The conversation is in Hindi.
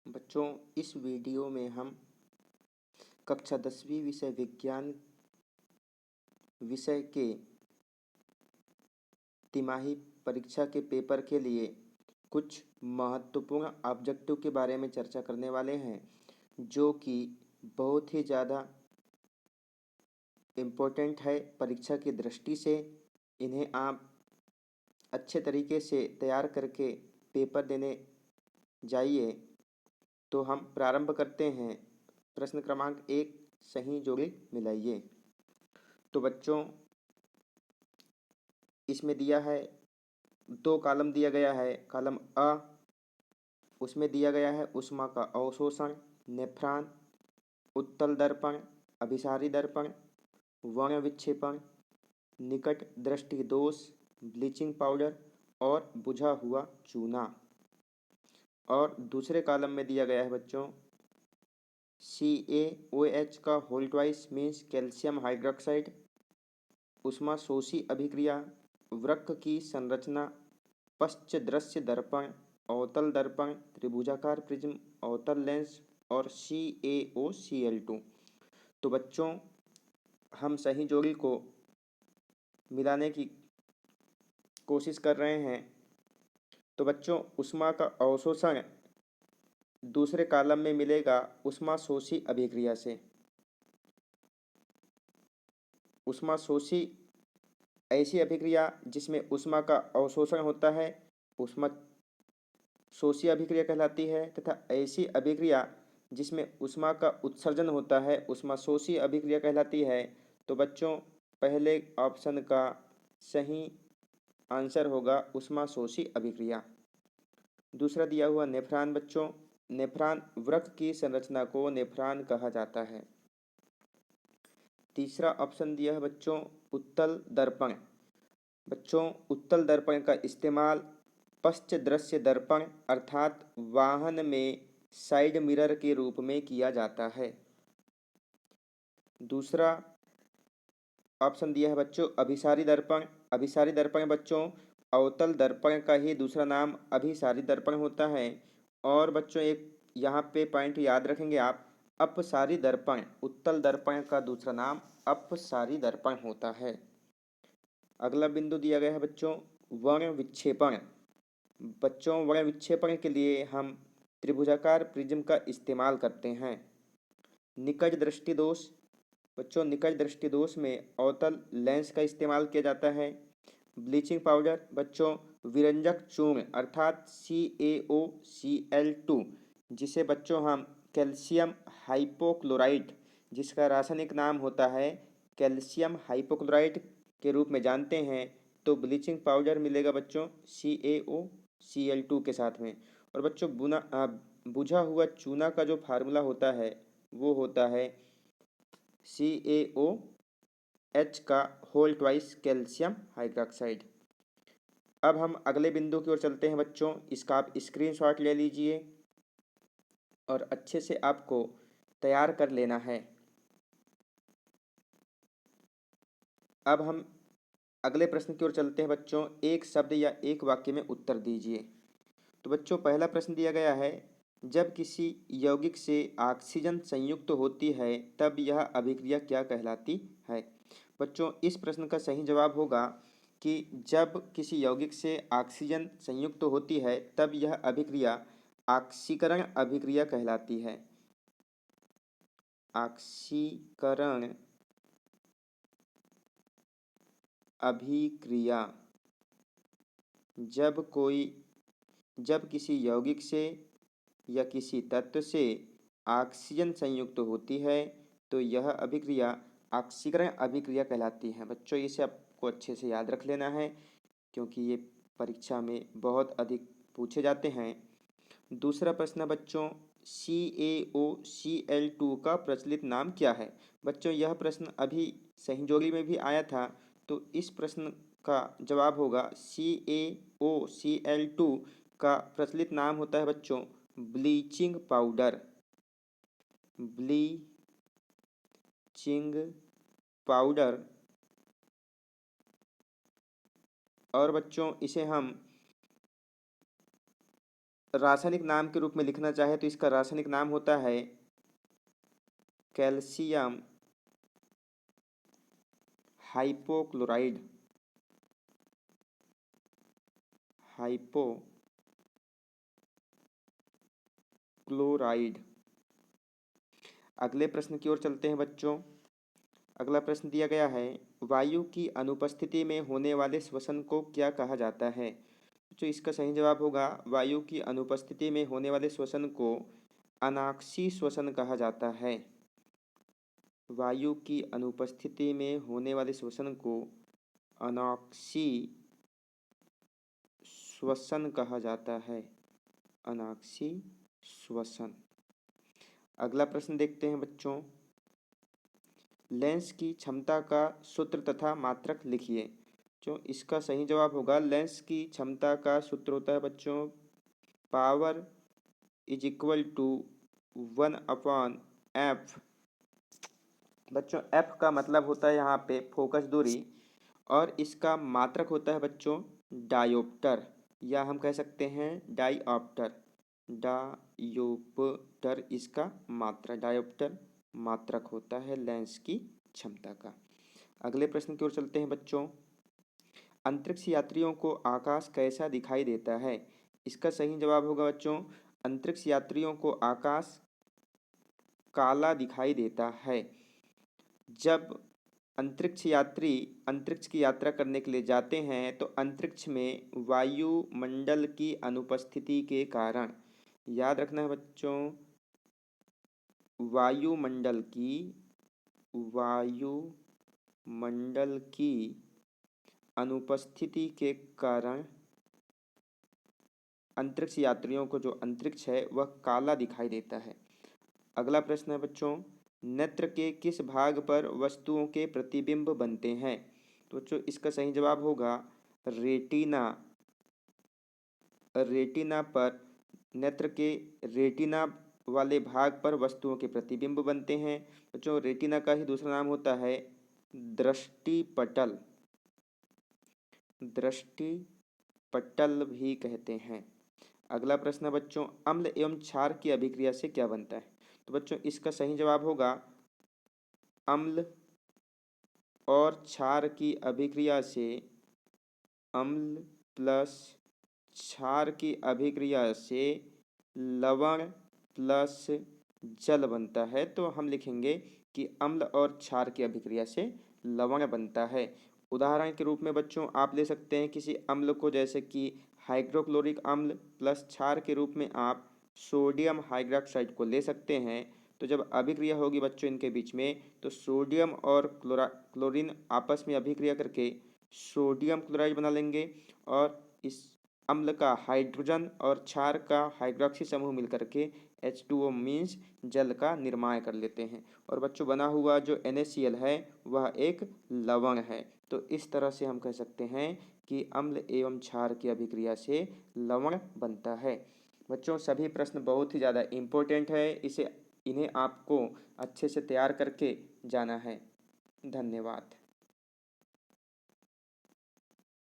बच्चों, इस वीडियो में हम कक्षा 10वीं विषय विज्ञान विषय के तिमाही परीक्षा के पेपर के लिए कुछ महत्वपूर्ण ऑब्जेक्टिव के बारे में चर्चा करने वाले हैं, जो कि बहुत ही ज़्यादा इम्पोर्टेंट है परीक्षा की दृष्टि से। इन्हें आप अच्छे तरीके से तैयार करके पेपर देने जाइए। तो हम प्रारंभ करते हैं। प्रश्न क्रमांक 1, सही जोड़ी मिलाइए। तो बच्चों, इसमें दिया है 2 कॉलम दिया गया है। कॉलम अ, उसमें दिया गया है ऊष्मा का अवशोषण, नेफ्रॉन, उत्तल दर्पण, अभिसारी दर्पण, वर्ण विक्षेपण, निकट दृष्टि दोष, ब्लीचिंग पाउडर और बुझा हुआ चूना। और दूसरे कॉलम में दिया गया है बच्चों CaOH का whole twice means calcium hydroxide, ऊष्मा शोषी अभिक्रिया, वृक्क की संरचना, पश्च दृश्य दर्पण, अवतल दर्पण, त्रिभुजाकार प्रिज्म, अवतल लेंस और CaOCl2। तो बच्चों, हम सही जोड़ी को मिलाने की कोशिश कर रहे हैं। तो बच्चों, ऊष्मा का अवशोषण दूसरे कॉलम में मिलेगा ऊष्मा शोषी अभिक्रिया से। ऊष्मा शोषी ऐसी अभिक्रिया जिसमें ऊष्मा का अवशोषण होता है, ऊष्मा शोषी अभिक्रिया कहलाती है। तथा ऐसी अभिक्रिया जिसमें ऊष्मा का उत्सर्जन होता है, ऊष्मा शोषी अभिक्रिया कहलाती है। तो बच्चों, पहले ऑप्शन का सही आंसर होगा ऊष्मा शोषी अभिक्रिया। दूसरा दिया हुआ नेफ्रॉन। बच्चों, नेफ्रॉन वृक्क की संरचना को नेफ्रॉन कहा जाता है। तीसरा ऑप्शन दिया है बच्चों उत्तल दर्पण। बच्चों, उत्तल दर्पण का इस्तेमाल पश्च दृश्य दर्पण अर्थात वाहन में साइड मिरर के रूप में किया जाता है। दूसरा ऑप्शन दिया है बच्चों अभिसारी दर्पण। अभिसारी दर्पण बच्चों अवतल दर्पण का ही दूसरा नाम अभिसारी दर्पण होता है। और बच्चों, एक यहाँ पे पॉइंट याद रखेंगे आप, अपसारी दर्पण, उत्तल दर्पण का दूसरा नाम अपसारी दर्पण होता है। अगला बिंदु दिया गया है बच्चों वर्ण विक्षेपण। बच्चों, वर्ण विक्षेपण के लिए हम त्रिभुजाकार प्रिज्म का इस्तेमाल करते हैं। निकट दृष्टि दोष। बच्चों, निकट दृष्टि दोष में अवतल लेंस का इस्तेमाल किया जाता है। ब्लीचिंग पाउडर बच्चों विरंजक चूर्ण अर्थात CaOCl2, जिसे बच्चों हम कैल्शियम हाइपोक्लोराइट, जिसका रासायनिक नाम होता है कैल्शियम हाइपोक्लोराइट के रूप में जानते हैं। तो ब्लीचिंग पाउडर मिलेगा बच्चों CaOCl2 के साथ में। और बच्चों बुझा हुआ चूना का जो फार्मूला होता है वो होता है CaOH का होल ट्वाइस कैल्शियम हाइड्रोक्साइड। अब हम अगले बिंदु की ओर चलते हैं बच्चों। इसका आप स्क्रीनशॉट ले लीजिए और अच्छे से आपको तैयार कर लेना है। अब हम अगले प्रश्न की ओर चलते हैं बच्चों। एक शब्द या एक वाक्य में उत्तर दीजिए। तो बच्चों, पहला प्रश्न दिया गया है जब किसी यौगिक से ऑक्सीजन संयुक्त होती है तब यह अभिक्रिया क्या कहलाती है। बच्चों, इस प्रश्न का सही जवाब होगा कि जब किसी यौगिक से ऑक्सीजन संयुक्त होती है तब यह अभिक्रिया ऑक्सीकरण अभिक्रिया कहलाती है। ऑक्सीकरण अभिक्रिया जब किसी यौगिक से या किसी तत्व से ऑक्सीजन संयुक्त होती है तो यह अभिक्रिया ऑक्सीकरण अभिक्रिया कहलाती है। बच्चों, इसे आपको अच्छे से याद रख लेना है क्योंकि ये परीक्षा में बहुत अधिक पूछे जाते हैं। दूसरा प्रश्न बच्चों CaOCl2 का प्रचलित नाम क्या है। बच्चों, यह प्रश्न अभी सही जोड़ी में भी आया था। तो इस प्रश्न का जवाब होगा CaOCl2 का प्रचलित नाम होता है बच्चों ब्लीचिंग पाउडर। Bleaching powder. और बच्चों, इसे हम रासायनिक नाम के रूप में लिखना चाहे तो इसका रासायनिक नाम होता है कैल्शियम हाइपोक्लोराइड। हाइपोक्लोराइड। अगले प्रश्न की ओर चलते हैं बच्चों। अगला प्रश्न दिया गया है, वायु की अनुपस्थिति में होने वाले श्वसन को क्या कहा जाता है? जो इसका सही जवाब होगा, वायु की अनुपस्थिति में होने वाले श्वसन को अनाक्षी श्वसन कहा जाता है। वायु की अनुपस्थिति में होने वाले श्वसन को अनाक्षी श्वसन कहा जाता है। अनाक्षी श्वसन। अगला प्रश्न देखते हैं बच्चों। लेंस की क्षमता का सूत्र तथा मात्रक लिखिए। जो इसका सही जवाब होगा, लेंस की क्षमता का सूत्र होता है बच्चों power is equal to 1/f। बच्चों f का मतलब होता है यहाँ पे फोकस दूरी, और इसका मात्रक होता है बच्चों डायोप्टर, या हम कह सकते हैं डाईऑप्टर। डायोप्टर इसका मात्रा, डायोप्टर मात्रक होता है लेंस की क्षमता का। अगले प्रश्न की ओर चलते हैं बच्चों। अंतरिक्ष यात्रियों को आकाश कैसा दिखाई देता है? इसका सही जवाब होगा बच्चों, अंतरिक्ष यात्रियों को आकाश काला दिखाई देता है। जब अंतरिक्ष यात्री अंतरिक्ष की यात्रा करने के लिए जाते हैं तो अंतरिक्ष में वायुमंडल की अनुपस्थिति के कारण, याद रखना है बच्चों, वायुमंडल की अनुपस्थिति के कारण अंतरिक्ष यात्रियों को जो अंतरिक्ष है वह काला दिखाई देता है। अगला प्रश्न है बच्चों, नेत्र के किस भाग पर वस्तुओं के प्रतिबिंब बनते हैं? तो बच्चों इसका सही जवाब होगा रेटिना। रेटिना पर, नेत्र के रेटिना वाले भाग पर वस्तुओं के प्रतिबिंब बनते हैं। बच्चों रेटिना का ही दूसरा नाम होता है दृष्टिपटल। दृष्टिपटल भी कहते हैं। अगला प्रश्न है बच्चों, अम्ल एवं क्षार की अभिक्रिया से क्या बनता है? तो बच्चों इसका सही जवाब होगा अम्ल और क्षार की अभिक्रिया से, अम्ल प्लस क्षार की अभिक्रिया से लवण प्लस जल बनता है। तो हम लिखेंगे कि अम्ल और क्षार की अभिक्रिया से लवण बनता है। उदाहरण के रूप में बच्चों आप ले सकते हैं किसी अम्ल को, जैसे कि हाइड्रोक्लोरिक अम्ल प्लस क्षार के रूप में आप सोडियम हाइड्रोक्साइड को ले सकते हैं। तो जब अभिक्रिया होगी बच्चों इनके बीच में, तो सोडियम और क्लोरीन आपस में अभिक्रिया करके सोडियम क्लोराइड बना लेंगे, और इस अम्ल का हाइड्रोजन और क्षार का हाइड्रोक्सी समूह मिलकर के H2O मीन्स जल का निर्माण कर लेते हैं। और बच्चों बना हुआ जो NaCl है वह एक लवण है। तो इस तरह से हम कह सकते हैं कि अम्ल एवं क्षार की अभिक्रिया से लवण बनता है। बच्चों सभी प्रश्न बहुत ही ज़्यादा इम्पोर्टेंट है, इन्हें आपको अच्छे से तैयार करके जाना है। धन्यवाद।